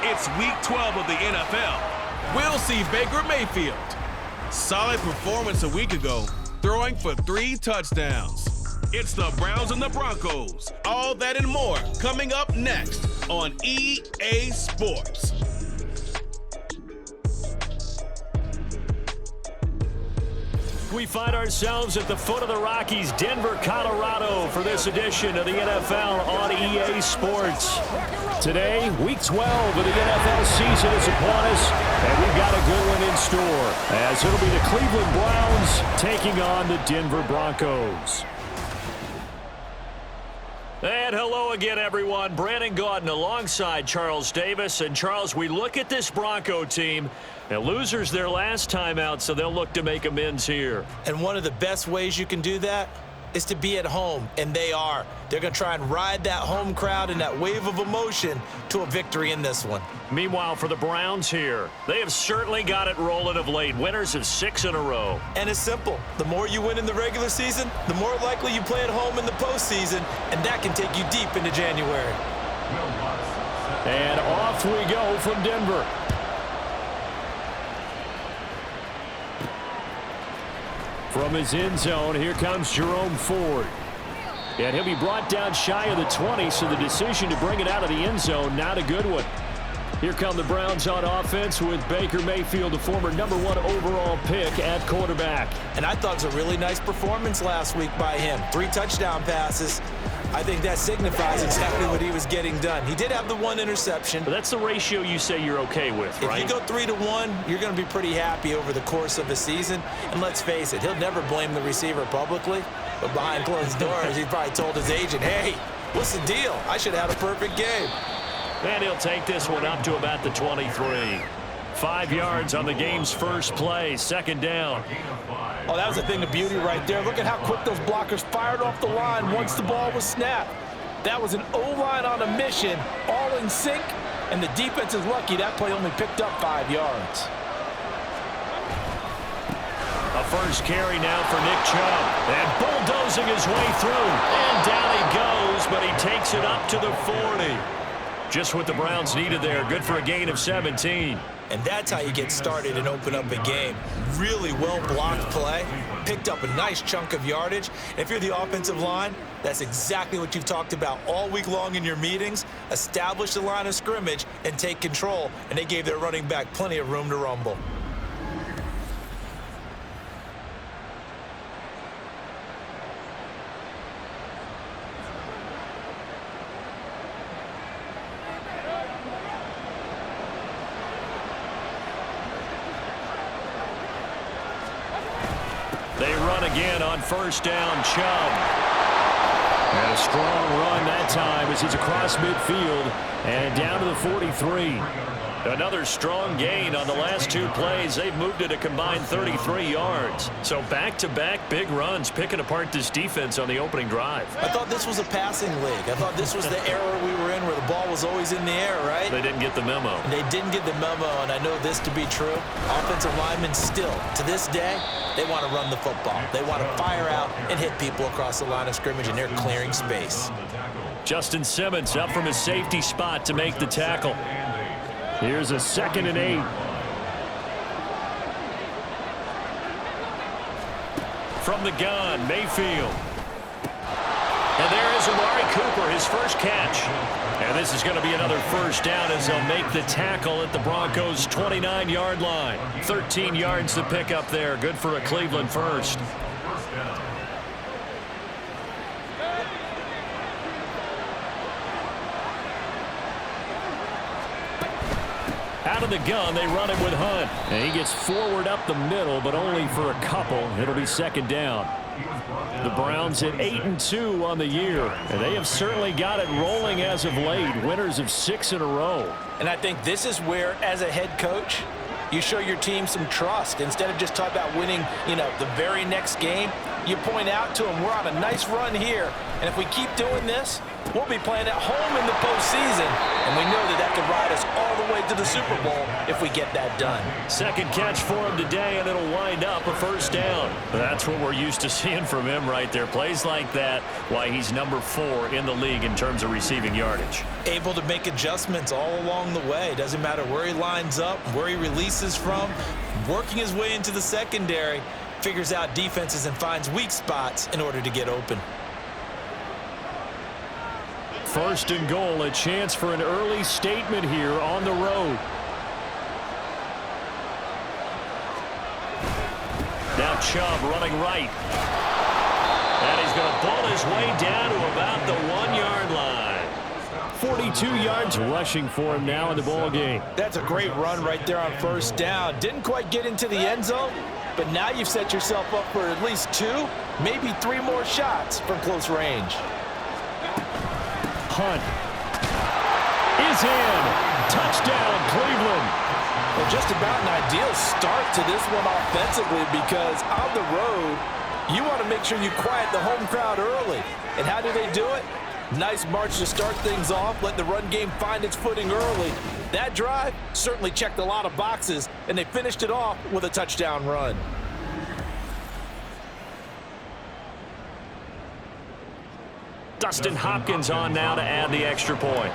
It's Week 12 of the NFL. We'll see Baker Mayfield. Solid performance a week ago, throwing for 3 touchdowns. It's the Browns and the Broncos. All that and more coming up next on EA Sports. We find ourselves at the foot of the Rockies, Denver, Colorado, for this edition of the NFL on EA Sports. Today, Week 12 of the NFL season is upon us, and we've got a good one in store, as it'll be the Cleveland Browns taking on the Denver Broncos. And hello again, everyone. Brandon Gaudin alongside Charles Davis. And, Charles, we look at this Bronco team, and losers their last time out, so they'll look to make amends here. And one of the best ways you can do that is to be at home, and they are. They're going to try and ride that home crowd and that wave of emotion to a victory in this one. Meanwhile, for the Browns here, they have certainly got it rolling of late. Winners of 6 in a row. And it's simple. The more you win in the regular season, the more likely you play at home in the postseason, and that can take you deep into January. And off we go from Denver. From his end zone, here comes Jerome Ford. And he'll be brought down shy of the 20, so the decision to bring it out of the end zone, not a good one. Here come the Browns on offense with Baker Mayfield, the former #1 overall pick at quarterback. And I thought it was a really nice performance last week by him. 3 touchdown passes. I think that signifies exactly what he was getting done. He did have the 1 interception. But that's the ratio you say you're okay with, right? If you go 3-1, you're going to be pretty happy over the course of a season. And let's face it, he'll never blame the receiver publicly. But behind closed doors, he probably told his agent, hey, what's the deal? I should have had a perfect game. And he'll take this one up to about the 23. 5 yards on the game's first play, 2nd down. Oh, that was a thing of beauty right there. Look at how quick those blockers fired off the line once the ball was snapped. That was an O-line on a mission, all in sync, and the defense is lucky that play only picked up 5 yards. A first carry now for Nick Chubb. And bulldozing his way through. And down he goes, but he takes it up to the 40. Just what the Browns needed there. Good for a gain of 17. And that's how you get started and open up a game. Really well-blocked play. Picked up a nice chunk of yardage. And if you're the offensive line, that's exactly what you've talked about all week long in your meetings. Establish the line of scrimmage and take control. And they gave their running back plenty of room to rumble. They run again on first down, Chubb. And a strong run that time as he's across midfield and down to the 43. Another strong gain on the last 2 plays. They've moved it a combined 33 yards. So back-to-back big runs, picking apart this defense on the opening drive. I thought this was a passing league. I thought this was the era we were in where the ball was always in the air, right? They didn't get the memo. And they didn't get the memo, and I know this to be true. Offensive linemen still, to this day, they want to run the football. They want to fire out and hit people across the line of scrimmage, and they're clearing space. Justin Simmons up from his safety spot to make the tackle. Here's a 2nd and 8. From the gun, Mayfield. And there is Amari Cooper, his first catch. And this is going to be another first down as they'll make the tackle at the Broncos' 29-yard line. 13 yards to pick up there. Good for a Cleveland first. Out of the gun, they run him with Hunt. And he gets forward up the middle, but only for a couple. It'll be 2nd down. The Browns at 8-2 on the year, and they have certainly got it rolling as of late. Winners of 6 in a row. And I think this is where, as a head coach, you show your team some trust. Instead of just talking about winning, the very next game, you point out to them, we're on a nice run here, and if we keep doing this, we'll be playing at home in the postseason, and we know that could ride us all the way to the Super Bowl if we get that done. Second catch for him today, and it'll wind up a first down. That's what we're used to seeing from him right there. Plays like that, why he's number 4 in the league in terms of receiving yardage. Able to make adjustments all along the way. Doesn't matter where he lines up, where he releases from. Working his way into the secondary, figures out defenses and finds weak spots in order to get open. First and goal, a chance for an early statement here on the road. Now Chubb running right. And he's going to pull his way down to about the 1-yard line. 42 yards rushing for him now in the ball game. That's a great run right there on first down. Didn't quite get into the end zone, but now you've set yourself up for at least 2, maybe 3 more shots from close range. Hunt is in. Touchdown, Cleveland. Well, just about an ideal start to this one offensively, because on the road, you want to make sure you quiet the home crowd early. And how do they do it? Nice march to start things off, let the run game find its footing early. That drive certainly checked a lot of boxes, and they finished it off with a touchdown run. Dustin Hopkins on now to add the extra point.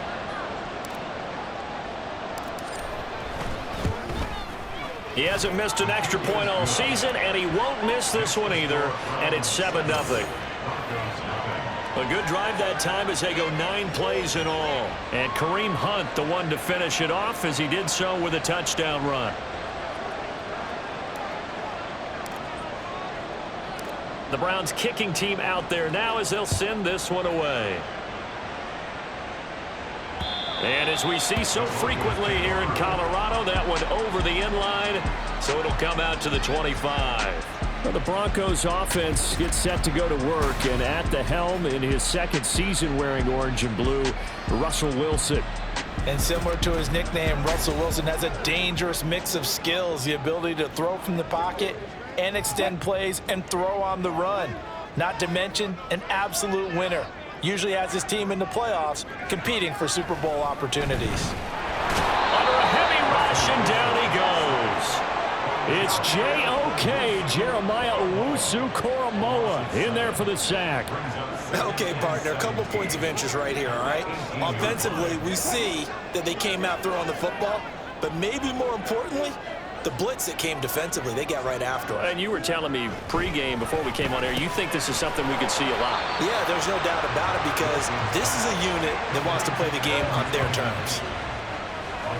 He hasn't missed an extra point all season, and he won't miss this one either, and it's 7-0. A good drive that time as they go 9 plays in all. And Kareem Hunt, the one to finish it off, as he did so with a touchdown run. The Browns kicking team out there now as they'll send this one away. And as we see so frequently here in Colorado, that one over the end line, so it'll come out to the 25. Well, the Broncos offense gets set to go to work, and at the helm in his second season wearing orange and blue, Russell Wilson. And similar to his nickname, Russell Wilson has a dangerous mix of skills, the ability to throw from the pocket and extend plays and throw on the run. Not to mention an absolute winner. Usually has his team in the playoffs competing for Super Bowl opportunities. Under a heavy rush, and down he goes. It's J.O.K. Jeremiah Owusu-Koramoah in there for the sack. Okay, partner, a couple points of interest right here, all right? Offensively, we see that they came out throwing the football, but maybe more importantly, the blitz that came defensively, they got right after it. And you were telling me pregame before we came on air, you think this is something we could see a lot. Yeah, there's no doubt about it, because this is a unit that wants to play the game on their terms.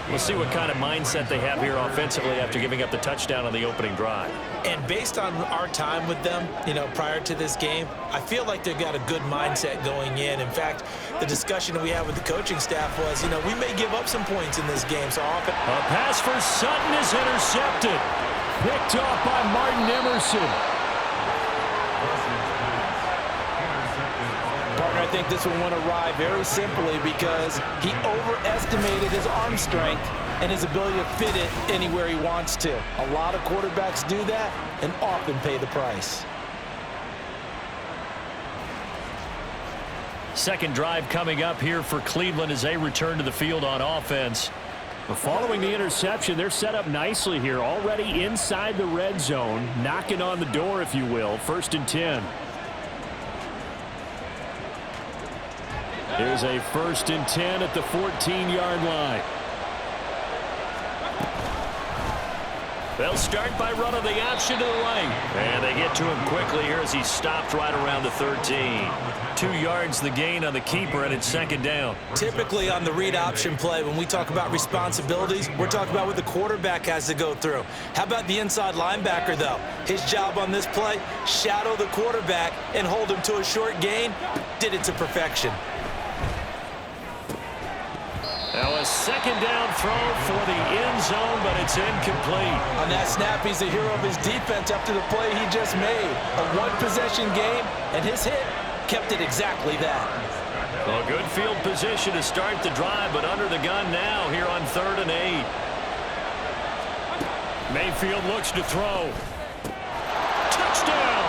We'll see what kind of mindset they have here offensively after giving up the touchdown on the opening drive. And based on our time with them, prior to this game, I feel like they've got a good mindset going in. In fact, the discussion we had with the coaching staff was, we may give up some points in this game. So often, a pass for Sutton is intercepted. Picked off by Martin Emerson. I think this one went awry very simply because he overestimated his arm strength and his ability to fit it anywhere he wants to. A lot of quarterbacks do that and often pay the price. Second drive coming up here for Cleveland as they return to the field on offense. But following the interception, they're set up nicely here, already inside the red zone, knocking on the door, if you will. 1st and 10. Here's a 1st and 10 at the 14-yard line. They'll start by running the option to the right. And they get to him quickly here as he stopped right around the 13. 2 yards the gain on the keeper, and it's 2nd down. Typically on the read option play, when we talk about responsibilities, we're talking about what the quarterback has to go through. How about the inside linebacker, though? His job on this play, shadow the quarterback and hold him to a short gain. Did it to perfection. Now a 2nd down throw for the end zone, but it's incomplete. On that snap, he's the hero of his defense after the play he just made. A one-possession game, and his hit kept it exactly that. Well, good field position to start the drive, but under the gun now here on 3rd and 8. Mayfield looks to throw. Touchdown!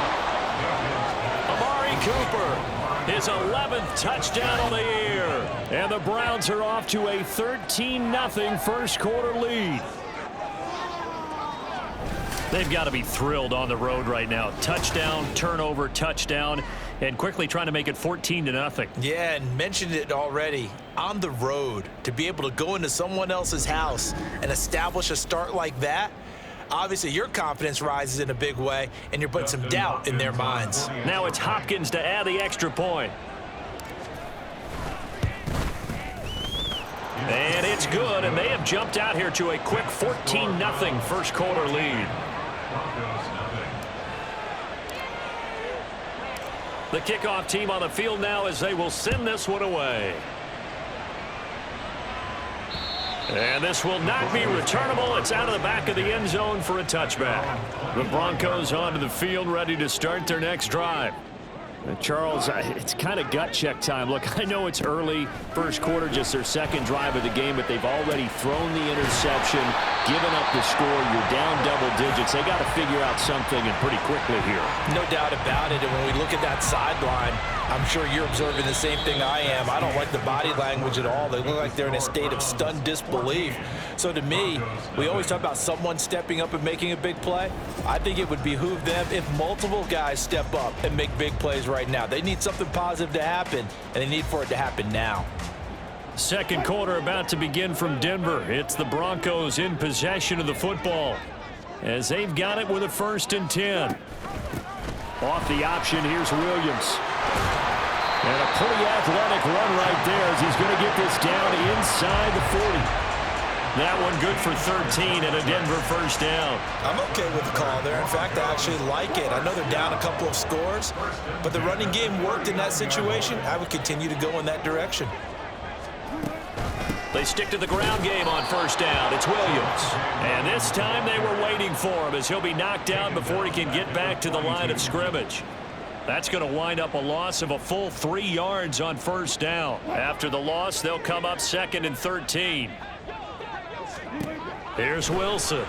Amari Cooper. his 11th touchdown on the year. And the Browns are off to a 13-0 first quarter lead. They've got to be thrilled on the road right now. Touchdown, turnover, touchdown, and quickly trying to make it 14-0. Yeah, and mentioned it already. On the road, to be able to go into someone else's house and establish a start like that, obviously your confidence rises in a big way, and you're putting some doubt in their minds. Now it's Hopkins to add the extra point. And it's good, and they have jumped out here to a quick 14-0 first quarter lead. The kickoff team on the field now as they will send this one away. And this will not be returnable. It's out of the back of the end zone for a touchback. The Broncos onto the field, ready to start their next drive. Charles, it's kind of gut check time. Look, I know it's early, first quarter, just their second drive of the game, but they've already thrown the interception, given up the score. You're down double digits. They got to figure out something, and pretty quickly here. No doubt about it. And when we look at that sideline, I'm sure you're observing the same thing I am. I don't like the body language at all. They look like they're in a state of stunned disbelief. So to me, we always talk about someone stepping up and making a big play. I think it would behoove them if multiple guys step up and make big plays right now. They need something positive to happen, and they need for it to happen now. Second quarter about to begin from Denver. It's the Broncos in possession of the football as they've got it with a 1st and 10. Off the option, here's Williams. And a pretty athletic run right there as he's going to get this down inside the 40. That one good for 13 and a Denver first down. I'm okay with the call there. In fact, I actually like it. I know they're down a couple of scores, but the running game worked in that situation. I would continue to go in that direction. They stick to the ground game on first down. It's Williams. And this time they were waiting for him as he'll be knocked down before he can get back to the line of scrimmage. That's going to wind up a loss of a full 3 yards on first down. After the loss, they'll come up 2nd and 13. Here's Wilson.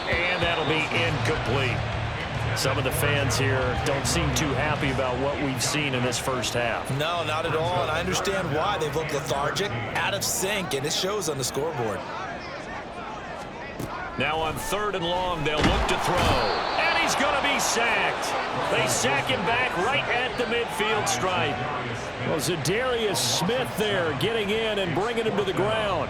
And that'll be incomplete. Some of the fans here don't seem too happy about what we've seen in this first half. No, not at all, and I understand why. They've looked lethargic, out of sync, and it shows on the scoreboard. Now on 3rd and long, they'll look to throw. And he's going to be sacked. They sack him back right at the midfield stripe. Well, Zadarius Smith there getting in and bringing him to the ground.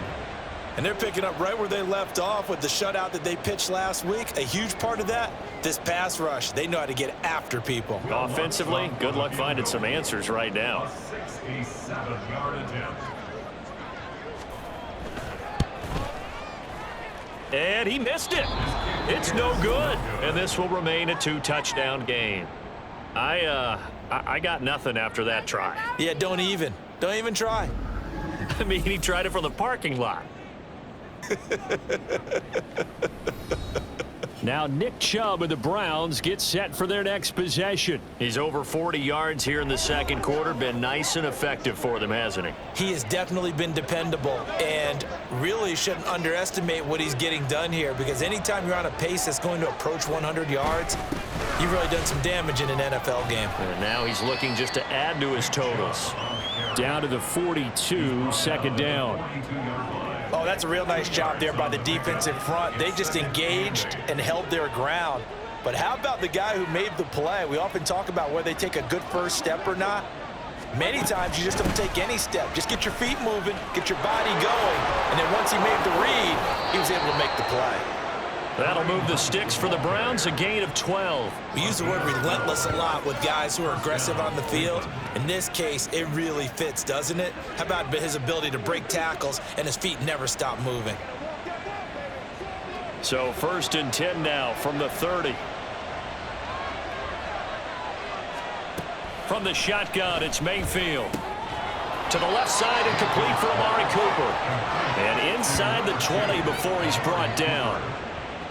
And they're picking up right where they left off with the shutout that they pitched last week. A huge part of that, this pass rush. They know how to get after people. Offensively, good luck finding some answers right now. And he missed it. It's no good. And this will remain a 2-touchdown game. I got nothing after that try. Yeah, don't even try. I mean, he tried it from the parking lot. Now Nick Chubb of the Browns gets set for their next possession. He's over 40 yards here in the second quarter. Been nice and effective for them, hasn't he? He has definitely been dependable, and really shouldn't underestimate what he's getting done here, because anytime you're on a pace that's going to approach 100 yards, you've really done some damage in an NFL game. And now he's looking just to add to his totals. Down to the 42, second down. Oh, that's a real nice job there by the defensive front. They just engaged and held their ground. But how about the guy who made the play? We often talk about whether they take a good first step or not. Many times you just don't take any step. Just get your feet moving, get your body going, and then once he made the read, he was able to make the play. That'll move the sticks for the Browns, a gain of 12. We use the word relentless a lot with guys who are aggressive on the field. In this case, it really fits, doesn't it? How about his ability to break tackles and his feet never stop moving? So 1st and 10 now from the 30. From the shotgun, it's Mayfield. To the left side and complete for Amari Cooper. And inside the 20 before he's brought down.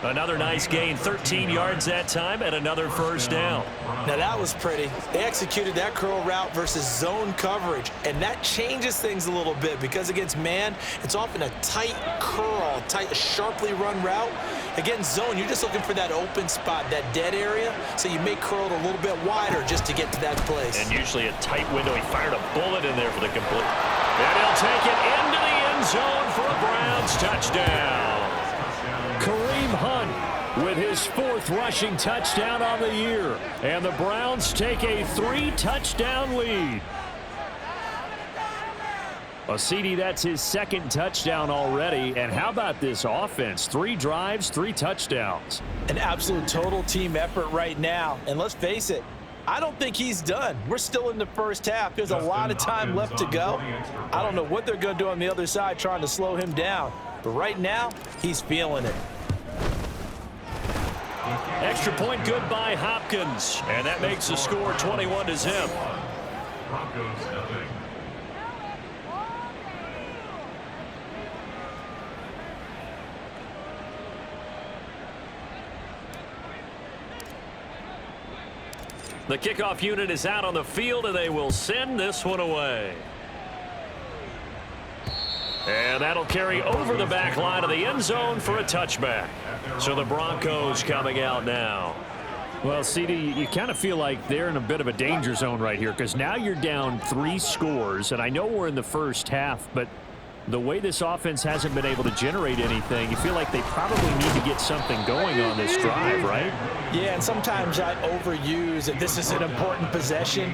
Another nice gain, 13 yards that time, and another first down. Now that was pretty. They executed that curl route versus zone coverage, and that changes things a little bit because against man, it's often a tight curl, tight, sharply run route. Against zone, you're just looking for that open spot, that dead area, so you may curl it a little bit wider just to get to that place. And usually a tight window. He fired a bullet in there for the complete. And he'll take it into the end zone for a Browns touchdown. Kareem Hunt with his 4th rushing touchdown on the year. And the Browns take a 3-touchdown lead. Well, CD, that's his 2nd touchdown already. And how about this offense? 3 drives, 3 touchdowns. An absolute total team effort right now. And let's face it, I don't think he's done. We're still in the first half. There's a lot of time left to go. I don't know what they're going to do on the other side trying to slow him down. But right now, he's feeling it. Extra point good by Hopkins. And that makes the score 21-0. The kickoff unit is out on the field, and they will send this one away. And that'll carry over the back line of the end zone for a touchback. So the Broncos coming out now. Well, CD, you kind of feel like they're in a bit of a danger zone right here because now you're down 3 scores, and I know we're in the first half, but the way this offense hasn't been able to generate anything, you feel like they probably need to get something going on this drive, right? Yeah, and sometimes I overuse that this is an important possession.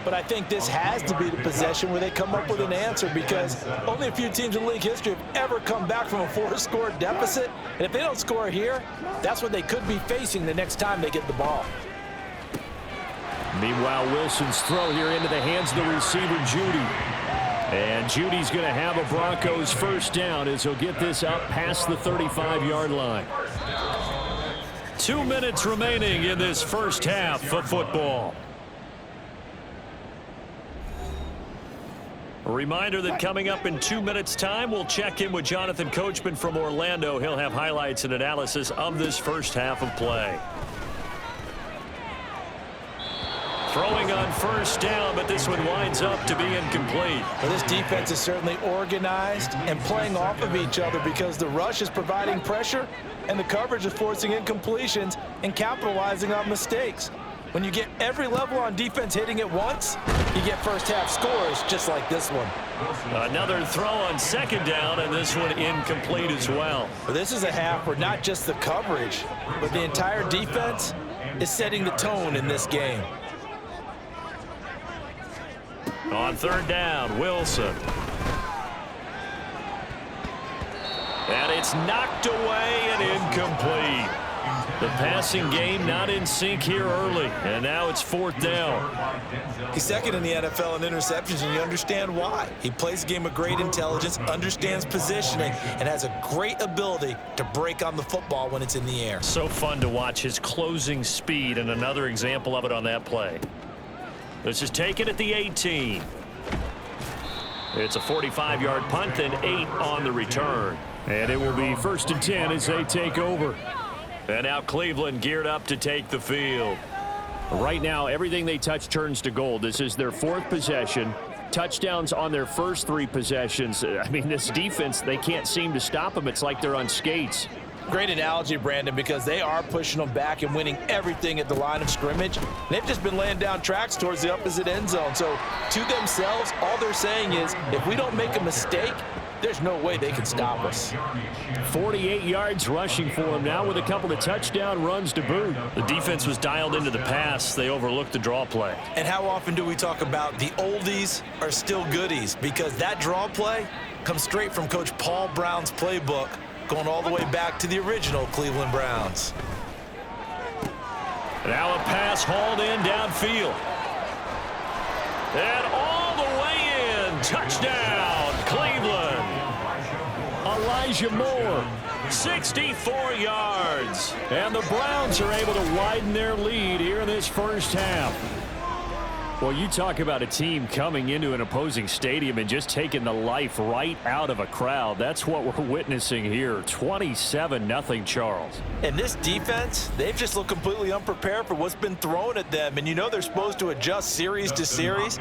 But I think this has to be the possession where they come up with an answer because only a few teams in league history have ever come back from a 4-score deficit. And if they don't score here, that's what they could be facing the next time they get the ball. Meanwhile, Wilson's throw here into the hands of the receiver, Judy. And Judy's going to have a Broncos first down as he'll get this up past the 35-yard line. 2 minutes remaining in this first half of football. A reminder that coming up in 2 minutes' time, we'll check in with Jonathan Coachman from Orlando. He'll have highlights and analysis of this first half of play. Throwing on first down, but this one winds up to be incomplete. Well, this defense is certainly organized and playing off of each other because the rush is providing pressure and the coverage is forcing incompletions and capitalizing on mistakes. When you get every level on defense hitting at once, you get first half scores just like this one. Another throw on second down, and this one incomplete as well. But this is a half where not just the coverage, but the entire defense is setting the tone in this game. On third down, Wilson. And it's knocked away and incomplete. The passing game not in sync here early, and now it's fourth down. He's second in the NFL in interceptions, and you understand why. He plays a game of great intelligence, understands positioning, and has a great ability to break on the football when it's in the air. So fun to watch his closing speed, and another example of it on that play. This is taken at the 18. It's a 45-yard punt and 8 on the return. And it will be 1st and 10 as they take over. And now Cleveland geared up to take the field. Right now, everything they touch turns to gold. This is their 4th possession. Touchdowns on their first 3 possessions. I mean, this defense, they can't seem to stop them. It's like they're on skates. Great analogy, Brandon, because they are pushing them back and winning everything at the line of scrimmage. They've just been laying down tracks towards the opposite end zone. So to themselves, all they're saying is, if we don't make a mistake, there's no way they can stop us. 48 yards rushing for him now with a couple of touchdown runs to boot. The defense was dialed into the pass. They overlooked the draw play. And how often do we talk about the oldies are still goodies? Because that draw play comes straight from Coach Paul Brown's playbook, going all the way back to the original Cleveland Browns. Now a pass hauled in downfield. And all the way in. Touchdown, Cleveland. Elijah Moore. 64 yards. And the Browns are able to widen their lead here in this first half. Well, you talk about a team coming into an opposing stadium and just taking the life right out of a crowd. That's what we're witnessing here. 27-0 Charles. And this defense, they've just looked completely unprepared for what's been thrown at them. And you know they're supposed to adjust series to series.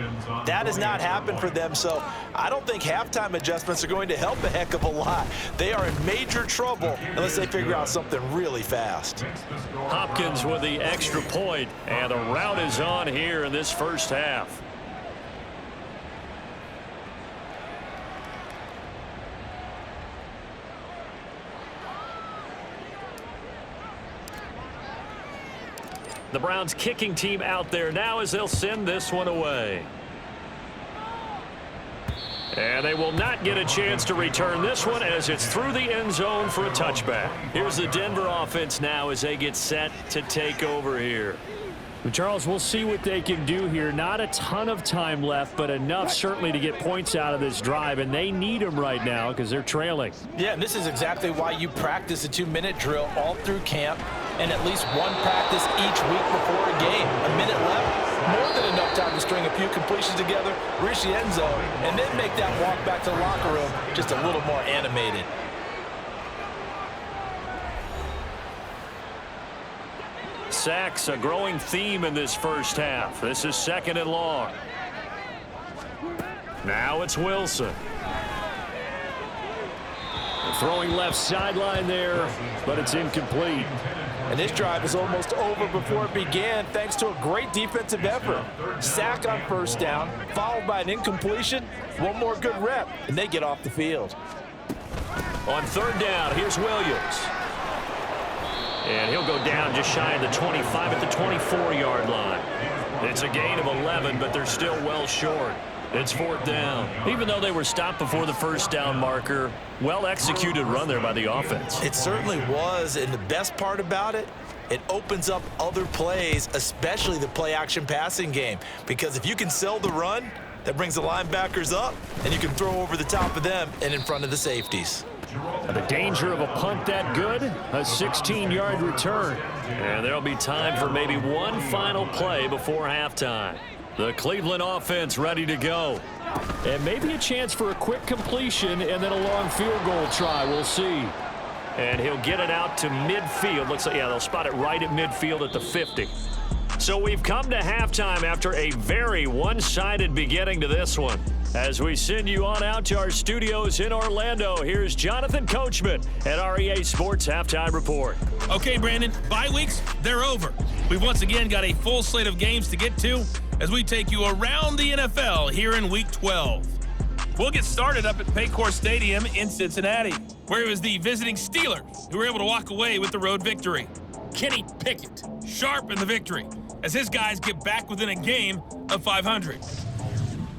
That has not happened for them. So I don't think halftime adjustments are going to help a heck of a lot. They are in major trouble unless they figure out something really fast. Hopkins with the extra point, and the rout is on here in this first half. The Browns kicking team out there now as they'll send this one away. And they will not get a chance to return this one as it's through the end zone for a touchback. Here's the Denver offense now as they get set to take over here. Charles, we'll see what they can do here. Not a ton of time left, but enough certainly to get points out of this drive, and they need them right now because they're trailing. Yeah, and this is exactly why you practice a 2-minute drill all through camp and at least one practice each week before a game. A minute left, more than enough time to string a few completions together, reach the end zone, and then make that walk back to the locker room just a little more animated. Sacks, a growing theme in this first half. This is 2nd and long. Now it's Wilson. Throwing left sideline there, but it's incomplete. And this drive is almost over before it began thanks to a great defensive effort. Sack on first down, followed by an incompletion. One more good rep, and they get off the field. On 3rd down, here's Williams. And he'll go down just shy of the 25 at the 24-yard line. It's a gain of 11, but they're still well short. It's 4th down. Even though they were stopped before the first down marker, well-executed run there by the offense. It certainly was, and the best part about it, it opens up other plays, especially the play-action passing game. Because if you can sell the run, that brings the linebackers up, and you can throw over the top of them and in front of the safeties. The danger of a punt that good, a 16-yard return. And there'll be time for maybe one final play before halftime. The Cleveland offense ready to go. And maybe a chance for a quick completion and then a long field goal try. We'll see. And he'll get it out to midfield. Looks like, yeah, they'll spot it right at midfield at the 50. So we've come to halftime after a very one-sided beginning to this one. As we send you on out to our studios in Orlando, here's Jonathan Coachman at REA Sports Halftime Report. Okay, Brandon, bye weeks, they're over. We've once again got a full slate of games to get to as we take you around the NFL here in Week 12. We'll get started up at Paycor Stadium in Cincinnati, where it was the visiting Steelers who were able to walk away with the road victory. Kenny Pickett, sharp in the victory, as his guys get back within a game of 500.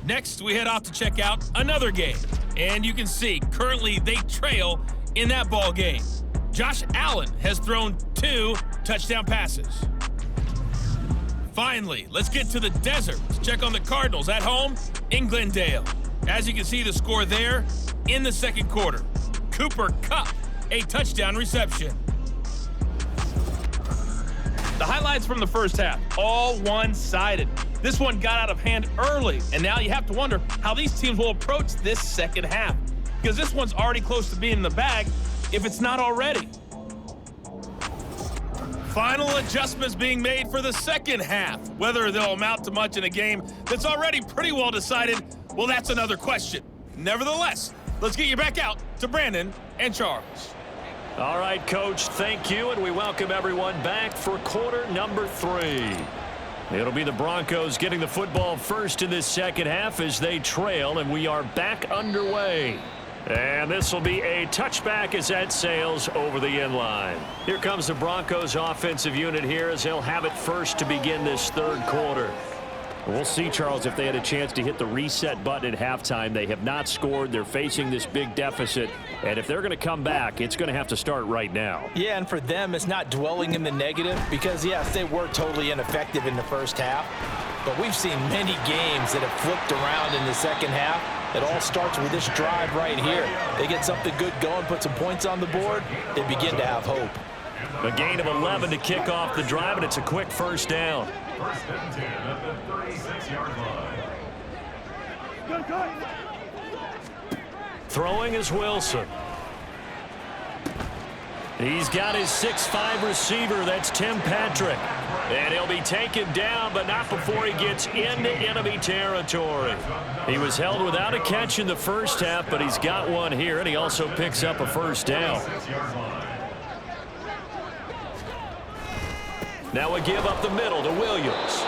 Next, we head off to check out another game, and you can see currently they trail in that ball game. Josh Allen has thrown 2 touchdown passes. Finally, let's get to the desert to check on the Cardinals at home in Glendale. As you can see the score there in the second quarter. Cooper Kupp, a touchdown reception. The highlights from the first half, all one-sided. This one got out of hand early, and now you have to wonder how these teams will approach this second half, because this one's already close to being in the bag if it's not already. Final adjustments being made for the second half. Whether they'll amount to much in a game that's already pretty well decided, well, that's another question. Nevertheless, let's get you back out to Brandon and Charles. All right, Coach, thank you, and we welcome everyone back for quarter number 3. It'll be the Broncos getting the football first in this second half as they trail, and we are back underway. And this will be a touchback as that sails over the end line. Here comes the Broncos offensive unit here as they'll have it first to begin this third quarter. We'll see, Charles, if they had a chance to hit the reset button at halftime. They have not scored. They're facing this big deficit. And if they're going to come back, it's going to have to start right now. Yeah, and for them, it's not dwelling in the negative because, yes, they were totally ineffective in the first half. But we've seen many games that have flipped around in the second half. It all starts with this drive right here. They get something good going, put some points on the board, they begin to have hope. A gain of 11 to kick off the drive, and it's a quick first down. First and 10 at the 36-yard line. Throwing is Wilson. He's got his 6'5" receiver. That's Tim Patrick. And he'll be taken down, but not before he gets into enemy territory. He was held without a catch in the first half, but he's got one here, and he also picks up a first down. Now a give up the middle to Williams.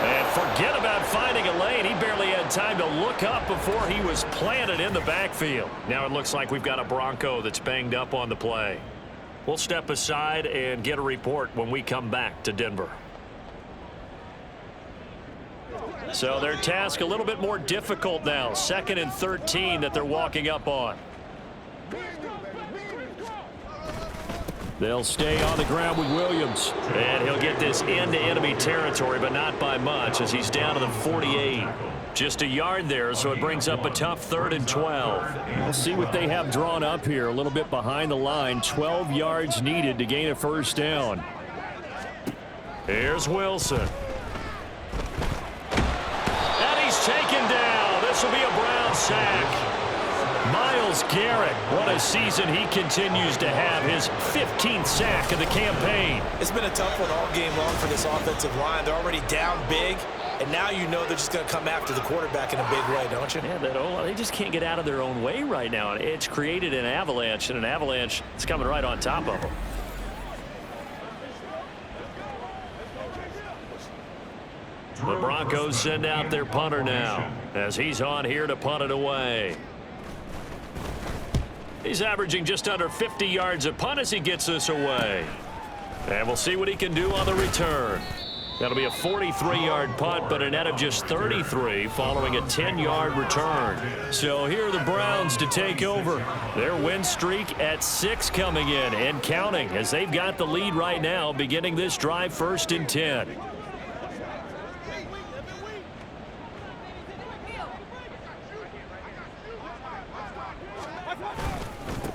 And forget about finding a lane. He barely had time to look up before he was planted in the backfield. Now it looks like we've got a Bronco that's banged up on the play. We'll step aside and get a report when we come back to Denver. So their task a little bit more difficult now. 2nd and 13 that they're walking up on. They'll stay on the ground with Williams. And he'll get this into enemy territory, but not by much as he's down to the 48. Just a yard there, so it brings up a tough 3rd and 12. We'll see what they have drawn up here. A little bit behind the line. 12 yards needed to gain a first down. Here's Wilson. And he's taken down. This will be a Brown sack. Myles Garrett, what a season he continues to have. His 15th sack of the campaign. It's been a tough one all game long for this offensive line. They're already down big, and now you know they're just going to come after the quarterback in a big way, don't you? Yeah, they just can't get out of their own way right now. It's created an avalanche, and an avalanche is coming right on top of them. The Broncos send out their punter now as he's on here to punt it away. He's averaging just under 50 yards a punt as he gets this away. And we'll see what he can do on the return. That'll be a 43-yard punt, but a net of just 33 following a 10-yard return. So here are the Browns to take over. Their win streak at 6 coming in and counting as they've got the lead right now beginning this drive 1st and 10.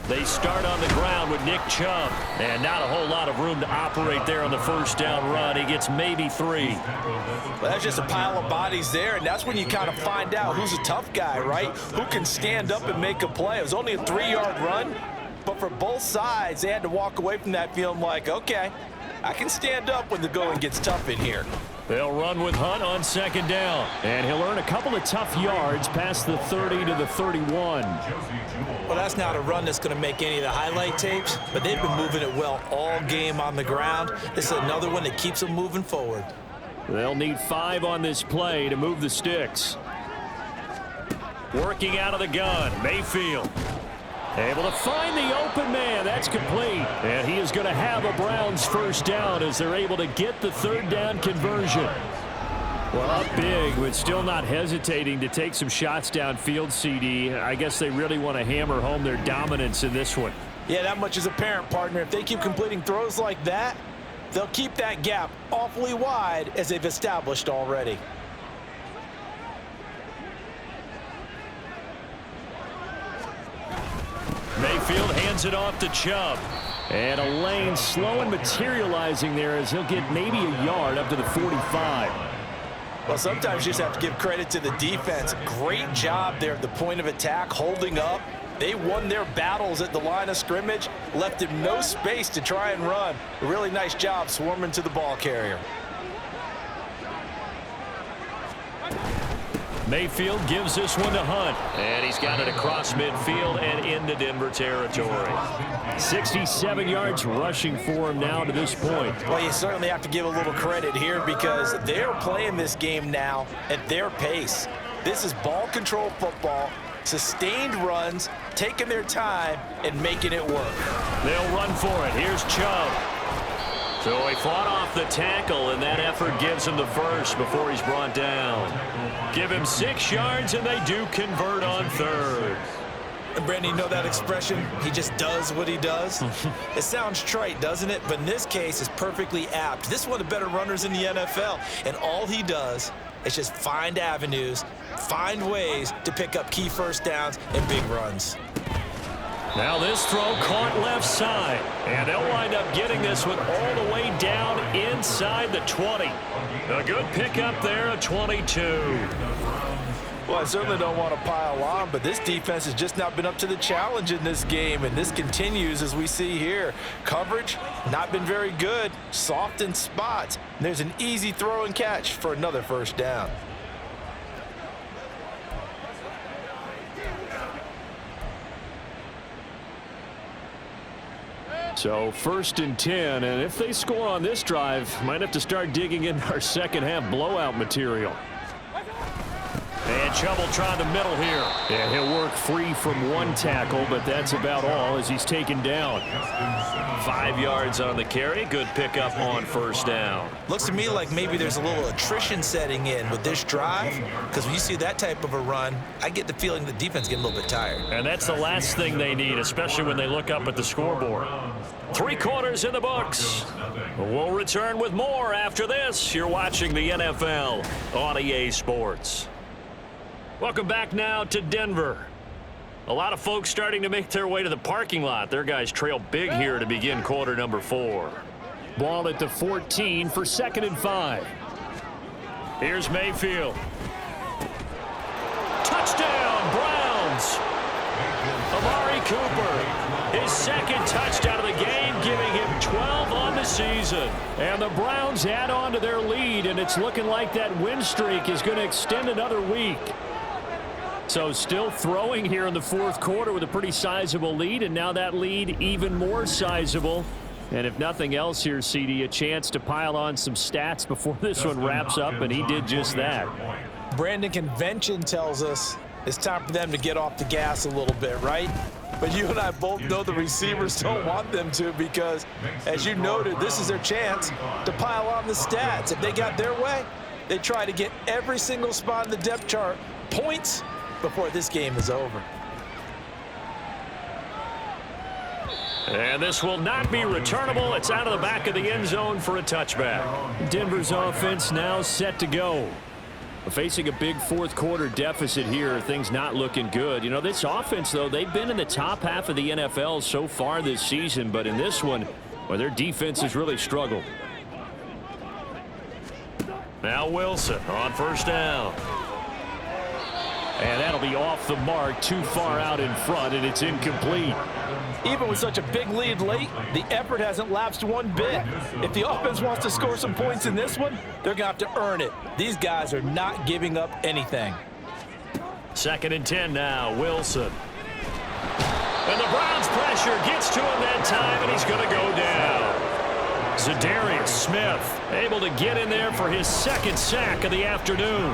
They start on the ground with Nick Chubb. And not a whole lot of room to operate there on the first down run. He gets maybe 3. Well, that's just a pile of bodies there, and that's when you kind of find out who's a tough guy, right? Who can stand up and make a play. It was only a 3-yard run, but for both sides, they had to walk away from that feeling like, okay, I can stand up when the going gets tough in here. They'll run with Hunt on 2nd down. And he'll earn a couple of tough yards past the 30 to the 31. Well, that's not a run that's going to make any of the highlight tapes, but they've been moving it well all game on the ground. This is another one that keeps them moving forward. They'll need 5 on this play to move the sticks. Working out of the gun, Mayfield. Able to find the open man. That's complete. And he is going to have a Browns first down as they're able to get the 3rd down conversion. Well, up big, but still not hesitating to take some shots downfield, CD. I guess they really want to hammer home their dominance in this one. Yeah, that much is apparent, partner. If they keep completing throws like that, they'll keep that gap awfully wide as they've established already. Mayfield hands it off to Chubb. And a lane slow and materializing there as he'll get maybe a yard up to the 45. Well, sometimes you just have to give credit to the defense. Great job there at the point of attack, holding up. They won their battles at the line of scrimmage, left him no space to try and run. A really nice job swarming to the ball carrier. Mayfield gives this one to Hunt. And he's got it across midfield and into Denver territory. 67 yards rushing for him now to this point. Well, you certainly have to give a little credit here because they're playing this game now at their pace. This is ball control football, sustained runs, taking their time, and making it work. They'll run for it. Here's Chubb. So he fought off the tackle, and that effort gives him the first before he's brought down. Give him 6 yards, and they do convert on 3rd. And Brandon, you know that expression? He just does what he does. It sounds trite, doesn't it? But in this case, it's perfectly apt. This is one of the better runners in the NFL, and all he does is just find avenues, find ways to pick up key first downs and big runs. Now this throw caught left side. And they'll wind up getting this one all the way down inside the 20. A good pickup there, a 22. Well, I certainly don't want to pile on, but this defense has just not been up to the challenge in this game, and this continues as we see here. Coverage, not been very good, soft in spots. And there's an easy throw and catch for another first down. So 1st and 10, and if they score on this drive, might have to start digging in our second half blowout material. And trouble trying the middle here. Yeah, he'll work free from one tackle, but that's about all as he's taken down. 5 yards on the carry. Good pickup on first down. Looks to me like maybe there's a little attrition setting in with this drive, because when you see that type of a run, I get the feeling the defense getting a little bit tired. And that's the last thing they need, especially when they look up at the scoreboard. 3 quarters in the books. We'll return with more after this. You're watching the NFL on EA Sports. Welcome back now to Denver. A lot of folks starting to make their way to the parking lot. Their guys trail big here to begin quarter number 4. Ball at the 14 for 2nd and 5. Here's Mayfield. Touchdown, Browns. Amari Cooper, his 2nd touchdown of the game, giving him 12 on the season. And the Browns add on to their lead, and it's looking like that win streak is going to extend another week. So still throwing here in the 4th quarter with a pretty sizable lead, and now that lead even more sizable. And if nothing else here, CD, a chance to pile on some stats before this one wraps up, and he did just that. Brandon, convention tells us it's time for them to get off the gas a little bit, right? But you and I both know the receivers don't want them to, because, as you noted, this is their chance to pile on the stats. If they got their way, they try to get every single spot in the depth chart points before this game is over. And this will not be returnable. It's out of the back of the end zone for a touchback. Denver's offense now set to go. Facing a big 4th quarter deficit here, things not looking good. You know, this offense, though, they've been in the top half of the NFL so far this season, but in this one, well, their defense has really struggled. Now Wilson on first down. And that'll be off the mark, too far out in front, and it's incomplete. Even with such a big lead late, the effort hasn't lapsed one bit. If the offense wants to score some points in this one, they're going to have to earn it. These guys are not giving up anything. 2nd and 10 now, Wilson. And the Browns pressure gets to him that time, and he's going to go down. Zadarius Smith able to get in there for his 2nd sack of the afternoon.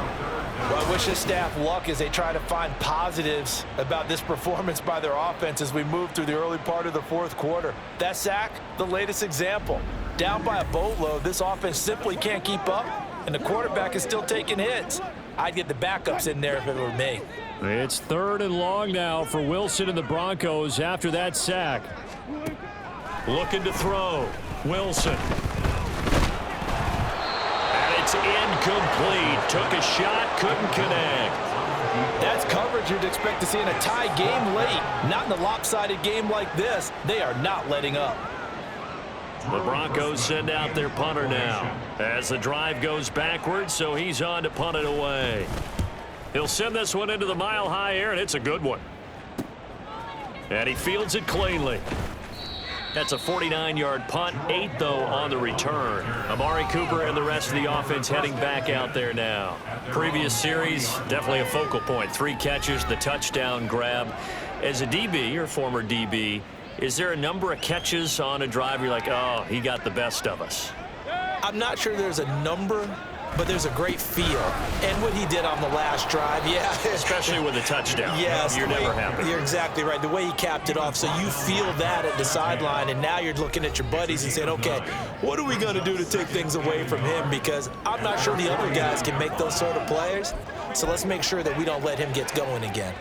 Well, I wish this staff luck as they try to find positives about this performance by their offense as we move through the early part of the 4th quarter. That sack, the latest example. Down by a boatload, this offense simply can't keep up, and the quarterback is still taking hits. I'd get the backups in there if it were me. It's 3rd and long now for Wilson and the Broncos after that sack. Looking to throw. Wilson. It's incomplete. Took a shot, couldn't connect. That's coverage you'd expect to see in a tie game late. Not in a lopsided game like this. They are not letting up. The Broncos send out their punter now as the drive goes backwards, so he's on to punt it away. He'll send this one into the mile-high air, and it's a good one. And he fields it cleanly. That's a 49-yard punt, 8, though, on the return. Amari Cooper and the rest of the offense heading back out there now. Previous series, definitely a focal point. 3 catches, the touchdown grab. As a DB, or former DB, is there a number of catches on a drive you're like, oh, he got the best of us? I'm not sure there's a number, but there's a great feel. And what he did on the last drive, yeah. Especially with a touchdown. Yes. You're never happy. You're exactly right. The way he capped it off, so you feel that at the sideline, and now you're looking at your buddies and saying, okay, what are we going to do to take things away from him? Because I'm not sure the other guys can make those sort of plays. So let's make sure that we don't let him get going again.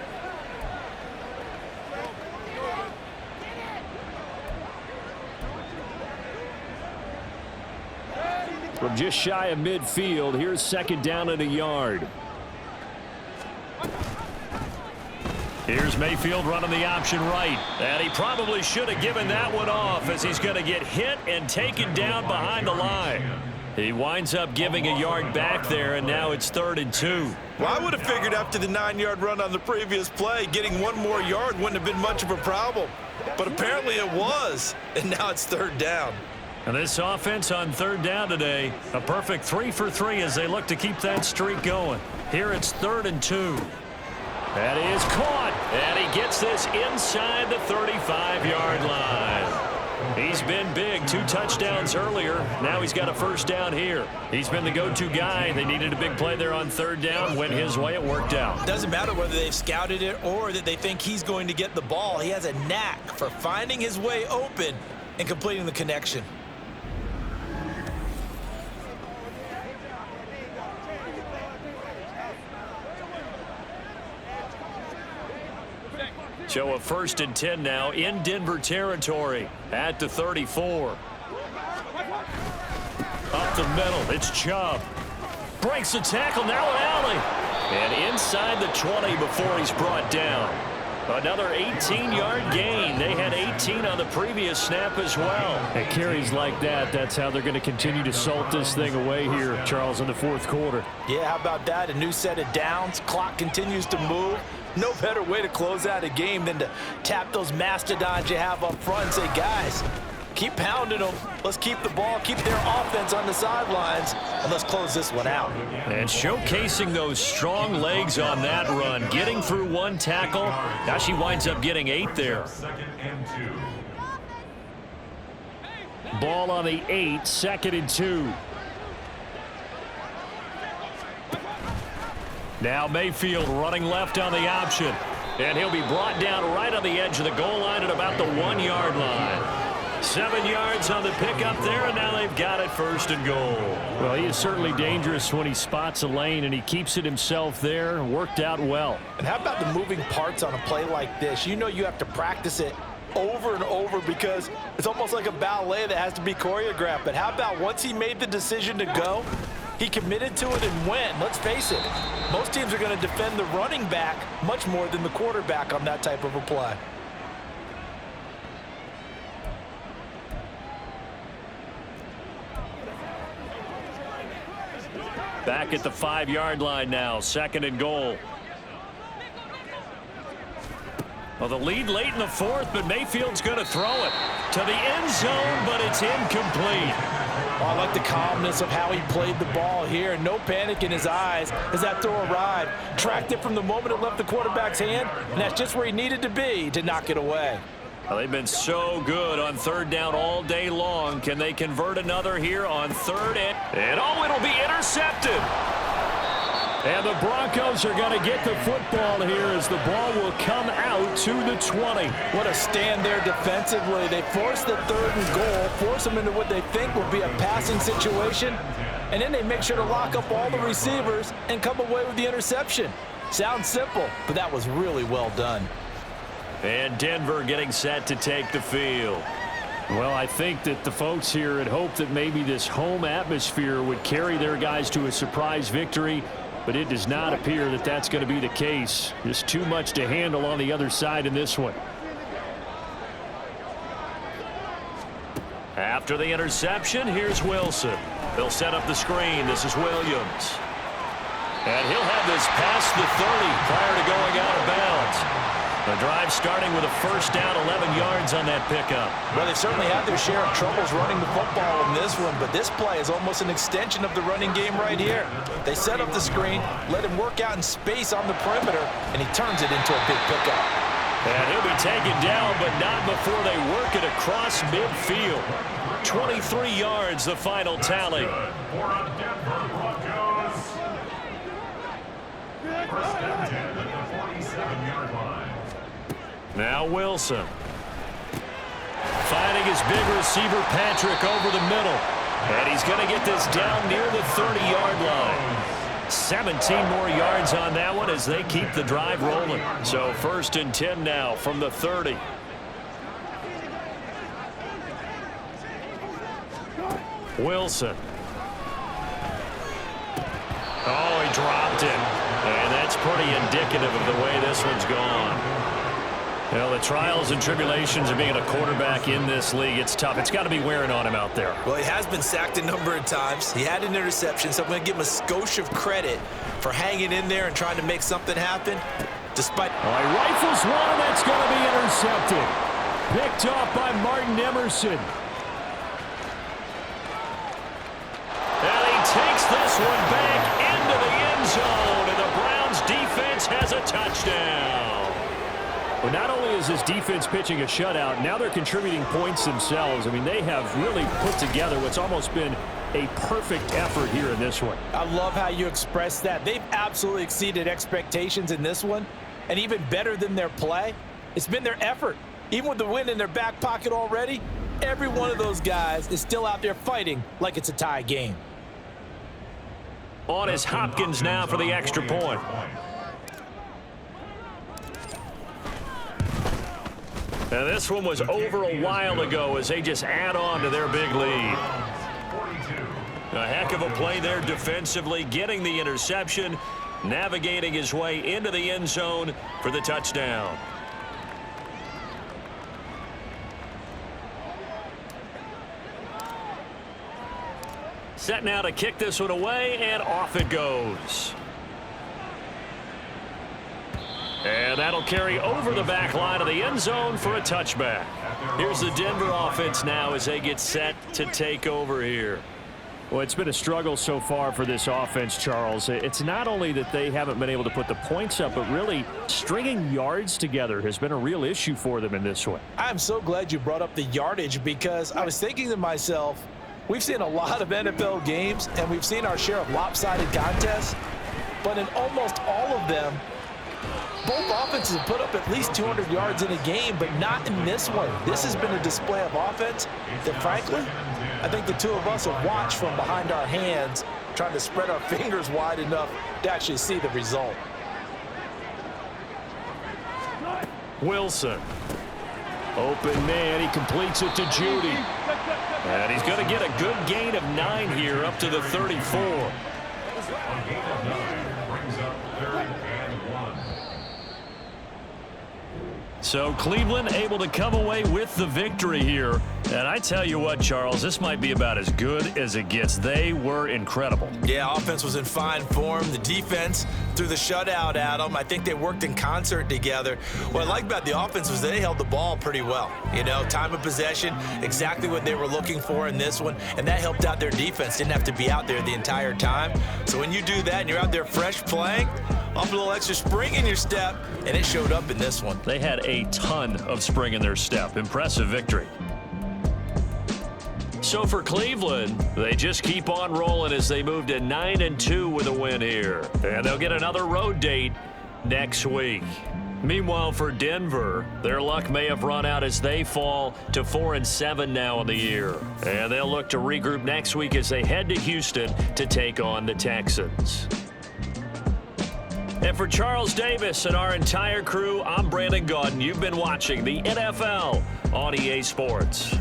From just shy of midfield, here's 2nd down and a yard. Here's Mayfield running the option right. And he probably should have given that one off as he's going to get hit and taken down behind the line. He winds up giving a yard back there, and now it's 3rd and 2. Well, I would have figured after the 9-yard run on the previous play, getting one more yard wouldn't have been much of a problem. But apparently it was, and now it's 3rd down. And this offense on 3rd down today, a perfect 3 for 3 as they look to keep that streak going. Here it's 3rd and 2. That is caught, and he gets this inside the 35-yard line. He's been big, 2 touchdowns earlier. Now he's got a 1st down here. He's been the go-to guy. They needed a big play there on 3rd down. Went his way. It worked out. Doesn't matter whether they've scouted it or that they think he's going to get the ball. He has a knack for finding his way open and completing the connection. So a 1st and 10 now in Denver territory at the 34. Up the middle, it's Chubb. Breaks the tackle, now an alley. And inside the 20 before he's brought down. Another 18-yard gain. They had 18 on the previous snap as well. At carries like that, that's how they're going to continue to salt this thing away here, Charles, in the 4th quarter. Yeah, how about that? A new set of downs. Clock continues to move. No better way to close out a game than to tap those mastodons you have up front and say, guys, keep pounding them. Let's keep the ball, keep their offense on the sidelines, and let's close this one out. And showcasing those strong legs on that run, getting through 1 tackle. Now she winds up getting 8 there. 2nd and 2. Ball on the 8, 2nd and 2. Now Mayfield running left on the option. And he'll be brought down right on the edge of the goal line at about the 1-yard line. 7 yards on the pickup there, and now they've got it 1st and goal. Well, he is certainly dangerous when he spots a lane, and he keeps it himself there. Worked out well. And how about the moving parts on a play like this? You know you have to practice it over and over because it's almost like a ballet that has to be choreographed. But how about once he made the decision to go, he committed to it and went. Let's face it, most teams are going to defend the running back much more than the quarterback on that type of a play. Back at the 5-yard line now, 2nd and goal. Well, the lead late in the 4th, but Mayfield's going to throw it to the end zone, but it's incomplete. Oh, I like the calmness of how he played the ball here. No panic in his eyes as that throw arrived. Tracked it from the moment it left the quarterback's hand, and that's just where he needed to be to knock it away. Well, they've been so good on 3rd down all day long. Can they convert another here on 3rd and oh, it'll be intercepted. And the Broncos are going to get the football here as the ball will come out to the 20. What a stand there defensively. They force the 3rd and goal, force them into what they think will be a passing situation, and then they make sure to lock up all the receivers and come away with the interception. Sounds simple, but that was really well done. And Denver getting set to take the field. Well, I think that the folks here had hoped that maybe this home atmosphere would carry their guys to a surprise victory, but it does not appear that that's going to be the case. Just too much to handle on the other side in this one. After the interception, here's Wilson. They'll set up the screen. This is Williams. And he'll have this past the 30 prior to going out of bounds. The drive starting with a 1st down, 11 yards on that pickup. Well, they certainly had their share of troubles running the football in this one, but this play is almost an extension of the running game right here. They set up the screen, let him work out in space on the perimeter, and he turns it into a big pickup. And he'll be taken down, but not before they work it across midfield. 23 yards, the final tally. For a Denver Broncos. 1st and 10 at the 47-yard line. Now Wilson. Finding his big receiver, Patrick, over the middle. And he's going to get this down near the 30-yard line. 17 more yards on that one as they keep the drive rolling. So 1st and 10 now from the 30. Wilson. Oh, he dropped it. And that's pretty indicative of the way this one's gone. You know, the trials and tribulations of being a quarterback in this league, it's tough. It's got to be wearing on him out there. Well, he has been sacked a number of times. He had an interception, so I'm going to give him a skosh of credit for hanging in there and trying to make something happen. Despite... All right, rifles one, and that's going to be intercepted. Picked off by Martin Emerson. And he takes this one back into the end zone, and the Browns defense has a touchdown. Well, not only is this defense pitching a shutout, now they're contributing points themselves. I mean, they have really put together what's almost been a perfect effort here in this one. I love how you express that. They've absolutely exceeded expectations in this one, and even better than their play, it's been their effort. Even with the win in their back pocket already, every one of those guys is still out there fighting like it's a tie game. On is Hopkins now for the extra point. And this one was over a while ago as they just add on to their big lead. A heck of a play there defensively, getting the interception, navigating his way into the end zone for the touchdown. Set now to kick this one away, and off it goes. And that'll carry over the back line of the end zone for a touchback. Here's the Denver offense now as they get set to take over here. Well, it's been a struggle so far for this offense, Charles. It's not only that they haven't been able to put the points up, but really stringing yards together has been a real issue for them in this one. I'm so glad you brought up the yardage, because I was thinking to myself, we've seen a lot of NFL games, and we've seen our share of lopsided contests, but in almost all of them, both offenses have put up at least 200 yards in a game, but not in this one. This has been a display of offense that, frankly, I think the two of us have watched from behind our hands, trying to spread our fingers wide enough to actually see the result. Wilson. Open man. He completes it to Judy. And he's going to get a good gain of 9 here up to the 34. A gain of 9 brings up 3rd and 1. So Cleveland able to come away with the victory here. And I tell you what, Charles, this might be about as good as it gets. They were incredible. Yeah, offense was in fine form. The defense threw the shutout at them. I think they worked in concert together. What I like about the offense was they held the ball pretty well. You know, time of possession, exactly what they were looking for in this one, and that helped out their defense. Didn't have to be out there the entire time. So when you do that and you're out there fresh playing, off a little extra spring in your step, and it showed up in this one. They had a ton of spring in their step. Impressive victory. So for Cleveland, they just keep on rolling as they move to 9-2 with a win here. And they'll get another road date next week. Meanwhile, for Denver, their luck may have run out as they fall to 4-7 now in the year. And they'll look to regroup next week as they head to Houston to take on the Texans. And for Charles Davis and our entire crew, I'm Brandon Gaudin. You've been watching the NFL on EA Sports.